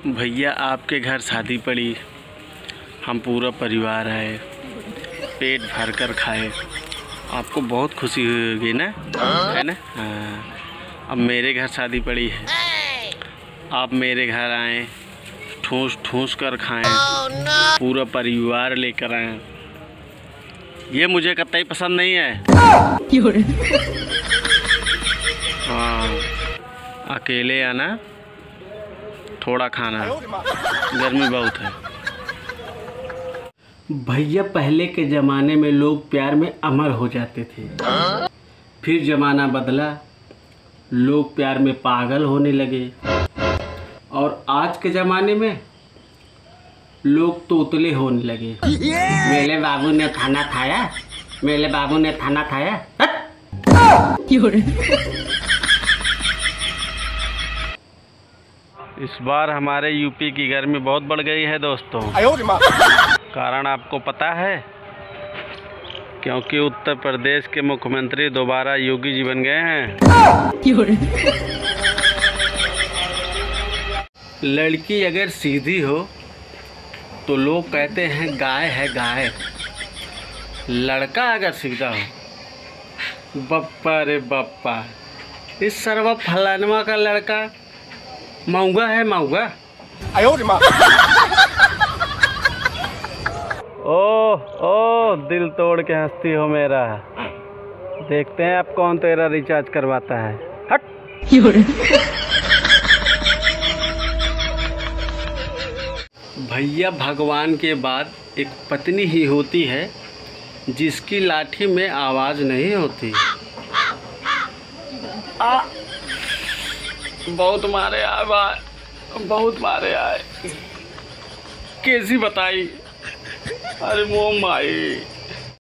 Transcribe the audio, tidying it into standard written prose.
भैया आपके घर शादी पड़ी, हम पूरा परिवार आए, पेट भर कर खाए, आपको बहुत खुशी हुई होगी ना, है ना। हाँ, अब मेरे घर शादी पड़ी है, आप मेरे घर आएँ, ठूस ठूस कर खाएं, पूरा परिवार लेकर आएँ। ये मुझे कतई पसंद नहीं है। हाँ, अकेले आना, थोड़ा खाना, गर्मी बहुत है। भैया पहले के ज़माने में लोग प्यार में अमर हो जाते थे, फिर ज़माना बदला, लोग प्यार में पागल होने लगे, और आज के ज़माने में लोग तोतले होने लगे। मेरे बाबू ने खाना खाया, मेरे बाबू ने खाना खाया। इस बार हमारे यूपी की गर्मी बहुत बढ़ गई है दोस्तों। कारण आपको पता है, क्योंकि उत्तर प्रदेश के मुख्यमंत्री दोबारा योगी जी बन गए हैं। लड़की अगर सीधी हो तो लोग कहते हैं गाय है गाय, लड़का अगर सीधा हो, बप्पा रे बप्पा, इस सर्व फलानवा का लड़का मऊगा है मऊगा। ओ दिल तोड़ के हंसती हो मेरा, देखते हैं अब कौन तेरा रिचार्ज करवाता है। हट। भैया भगवान के बाद एक पत्नी ही होती है जिसकी लाठी में आवाज़ नहीं होती। बहुत मारे आए भाई, बहुत मारे आए, कैसी बताई। अरे वो माई।